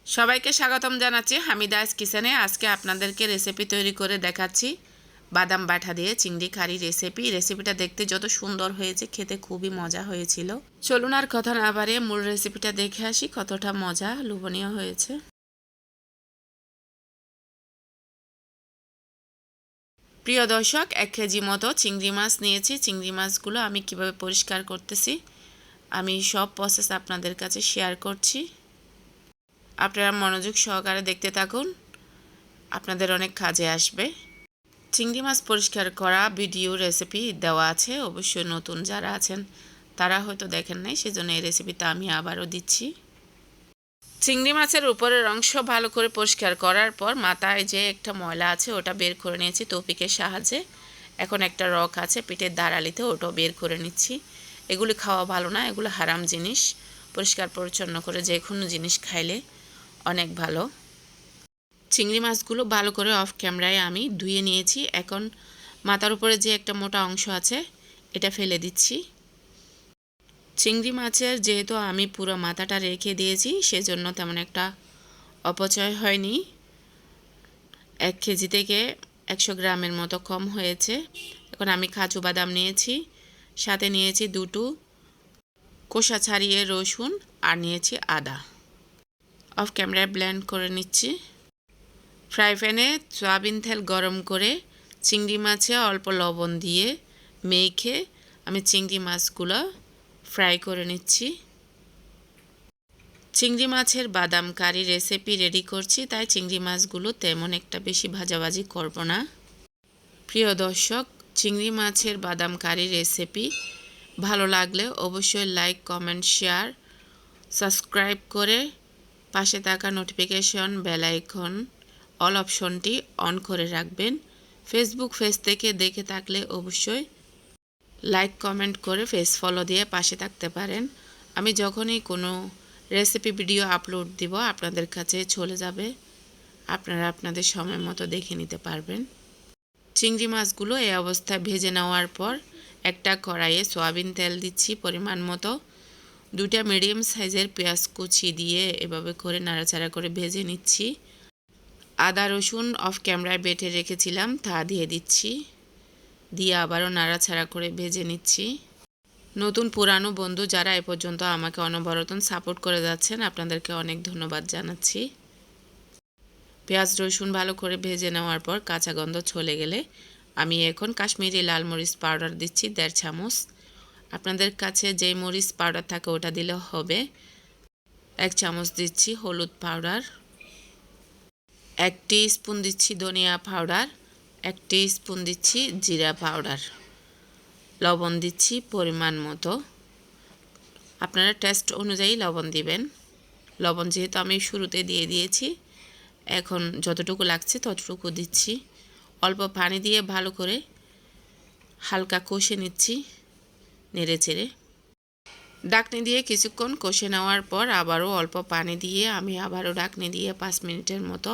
সবাইকে স্বাগতম জানাচ্ছি হামিদাস কিচেনে। আজকে আপনাদেরকে রেসিপি তৈরি করে দেখাচ্ছি বাদাম বাটা দিয়ে চিংড়ি কারি রেসিপি। রেসিপিটা দেখতে যত সুন্দর হয়েছে, খেতে খুবই মজা হয়েছিল। চলুন আর কথা না বাড়িয়ে মূল রেসিপিটা দেখে আসি কতটা মজা লোভনীয় হয়েছে। প্রিয় দর্শক, 1 কেজি মতো চিংড়ি মাছ নিয়েছি। চিংড়ি মাছগুলো আমি কিভাবে পরিষ্কার করতেছি আমি সব প্রসেস আপনাদের কাছে শেয়ার করছি। আপনারা মনোযোগ সহকারে দেখতে থাকুন, আপনাদের অনেক কাজে আসবে। চিংড়ি মাছ পরিষ্কার করা ভিডিও রেসিপি দেওয়া আছে, অবশ্যই নতুন যারা আছেন তারা হয়তো দেখেন নাই, সেজন্য এই রেসিপিটা আমি আবারও দিচ্ছি। চিংড়ি মাছের উপরের অংশ ভালো করে পরিষ্কার করার পর মাথায় যে একটা ময়লা আছে ওটা বের করে নিয়েছি টপিকের সাহায্যে। এখন একটা রক আছে পিঠের দাঁড়ালিতে, ওটাও বের করে নিচ্ছি। এগুলি খাওয়া ভালো না, এগুলো হারাম জিনিস। পরিষ্কার পরিচ্ছন্ন করে যে কোনো জিনিস খাইলে অনেক ভালো। চিংড়ি মাছগুলো ভালো করে অফ ক্যামেরায় আমি ধুয়ে নিয়েছি। এখন মাথার উপরে যে একটা মোটা অংশ আছে এটা ফেলে দিচ্ছি। চিংড়ি মাছের যেহেতু আমি পুরো মাথাটা রেখে দিয়েছি, সেজন্য তেমন একটা অপচয় হয়নি। 1 কেজি থেকে 100 গ্রামের মতো কম হয়েছে। এখন আমি কাজু বাদাম নিয়েছি, সাথে নিয়েছি 2টো খোসা ছাড়িয়ে রসুন, আর নিয়েছি আদা। অফ ক্যামেরায় ব্লেন্ড করে নিচ্ছি। ফ্রাই প্যানে সয়াবিন তেল গরম করে চিংড়ি মাছে অল্প লবণ দিয়ে মেখে আমি চিংড়ি মাছগুলো ফ্রাই করে নিচ্ছি। চিংড়ি মাছের বাদাম কারি রেসিপি রেডি করছি, তাই চিংড়ি মাছগুলো তেমন একটা বেশি ভাজাভাজি করব না। প্রিয় দর্শক, চিংড়ি মাছের বাদাম কারি রেসিপি ভালো লাগলে অবশ্যই লাইক, কমেন্ট, শেয়ার, সাবস্ক্রাইব করে পাশে থাকা নোটিফিকেশন বেল আইকন অল অপশনটি অন করে রাখবেন। ফেসবুক পেজ থেকে দেখে থাকলে অবশ্যই লাইক, কমেন্ট করে পেজ ফলো দিয়ে পাশে থাকতে পারেন। আমি যখনই কোনো রেসিপি ভিডিও আপলোড দিব আপনাদের কাছে চলে যাবে, আপনারা আপনাদের সময় মতো দেখে নিতে পারবেন। চিংড়ি মাছগুলো এই অবস্থায় ভেজে নেওয়ার পর একটা কড়াইয়ে সয়াবিন তেল দিচ্ছি পরিমাণ মতো। 2টা মিডিয়াম সাইজের পেঁয়াজ কুচি দিয়ে এভাবে করে নাড়াচাড়া করে ভেজে নিচ্ছি। আদা রসুন অফ ক্যামেরায় বেটে রেখেছিলাম তা দিয়ে দিচ্ছি, দিয়ে আবারও নাড়াচাড়া করে ভেজে নিচ্ছি। নতুন পুরানো বন্ধু যারা এ পর্যন্ত আমাকে অনবরত সাপোর্ট করে যাচ্ছেন, আপনাদেরকে অনেক ধন্যবাদ জানাচ্ছি। পেঁয়াজ রসুন ভালো করে ভেজে নেওয়ার পর কাঁচা গন্ধ চলে গেলে আমি এখন কাশ্মীরি লাল মরিচ পাউডার দিচ্ছি 1.5 চামচ। আপনাদের কাছে যে মরিচ পাউডার থাকে ওটা দিলে হবে। 1 চামচ দিচ্ছি হলুদ পাউডার, 1 টিস্পুন দিচ্ছি ধনিয়া পাউডার, 1 টিস্পুন দিচ্ছি জিরা পাউডার, লবণ দিচ্ছি পরিমাণ মতো। আপনারা টেস্ট অনুযায়ী লবণ দিবেন। লবণ যেহেতু আমি শুরুতে দিয়ে দিয়েছি, এখন যতটুকু লাগছে ততটুকু দিচ্ছি। অল্প পানি দিয়ে ভালো করে হালকা কষে নিচ্ছি নেড়ে চেড়ে। ঢাকনি দিয়ে কিছুক্ষণ কষে নেওয়ার পর আবারও অল্প পানি দিয়ে আমি আবারও ঢাকনি দিয়ে 5 মিনিটের মতো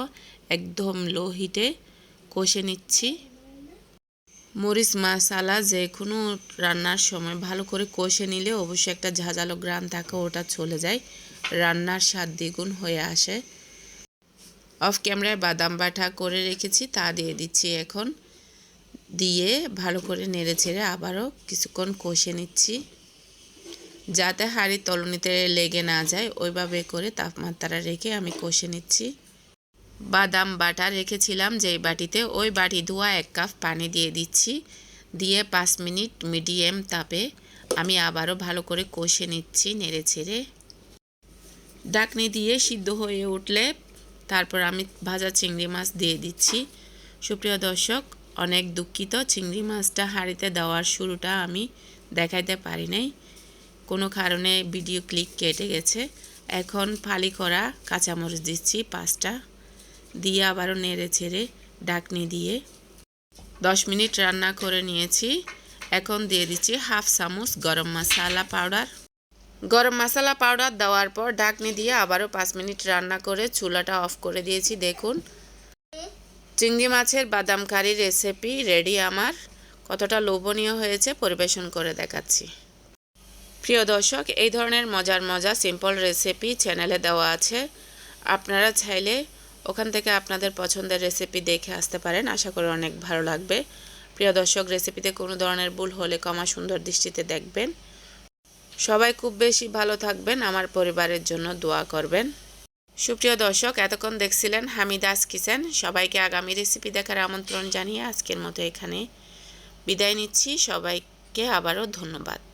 একদম লো হিটে কষে নিচ্ছি। মরিচ মশলা যে কোনো রান্নার সময় ভালো করে কষে নিলে অবশ্যই একটা ঝাঁঝালো গ্রান থাকে, ওটা চলে যায়, রান্নার স্বাদ দ্বিগুণ হয়ে আসে। অফ ক্যামেরায় বাদাম বাটা করে রেখেছি তা দিয়ে দিচ্ছি এখন, দিয়ে ভালো করে নেড়ে ছেড়ে আবারও কিছুক্ষণ কষে নিচ্ছি, যাতে হাঁড়ির তলনিতে লেগে না যায় ওইভাবে করে তাপমাত্রা রেখে আমি কষে নিচ্ছি। বাদাম বাটা রেখেছিলাম যেই বাটিতে, ওই বাটি ধোয়া 1 কাপ পানি দিয়ে দিচ্ছি, দিয়ে 5 মিনিট মিডিয়াম তাপে আমি আবারও ভালো করে কষে নিচ্ছি নেড়ে ছেড়ে। ঢাকনি দিয়ে সিদ্ধ হয়ে উঠলে তারপর আমি ভাজা চিংড়ি মাছ দিয়ে দিচ্ছি। সুপ্রিয় দর্শক, অনেক দুঃখিত, চিংড়ি মাছটা হাঁড়িতে দেওয়ার শুরুটা আমি দেখাইতে পারি নাই, কোনো কারণে ভিডিও ক্লিক কেটে গেছে। এখন ফালি করা কাঁচামরিচ দিচ্ছি 5টা, দিয়ে আবারও নেড়ে ছেড়ে ঢাকনি দিয়ে 10 মিনিট রান্না করে নিয়েছি। এখন দিয়ে দিচ্ছি 1/2 চামচ গরম মশলা পাউডার। গরম মশলা পাউডার দেওয়ার পর ঢাকনি দিয়ে আবারও 5 মিনিট রান্না করে চুলাটা অফ করে দিয়েছি। দেখুন চিংড়ি মাছের বাদাম কারি রেসিপি রেডি আমার। কতটা লোভনীয় হয়েছে পরিবেশন করে দেখাচ্ছি। প্রিয় দর্শক, এই ধরনের মজার সিম্পল রেসিপি চ্যানেলে দেওয়া আছে, আপনারা চাইলে ওখান থেকে আপনাদের পছন্দের রেসিপি দেখে আসতে পারেন। আশা করি অনেক ভালো লাগবে। প্রিয় দর্শক, রেসিপিতে কোনো ধরনের ভুল হলে ক্ষমা সুন্দর দৃষ্টিতে দেখবেন। সবাই খুব বেশি ভালো থাকবেন, আমার পরিবারের জন্য দোয়া করবেন। সুপ্রিয় দর্শক, এতক্ষণ দেখছিলেন হামিদাস কিচেন। সবাইকে আগামী রেসিপি দেখার আমন্ত্রণ জানিয়ে আজকের মতো এখানে বিদায় নিচ্ছি। সবাইকে আবারও ধন্যবাদ।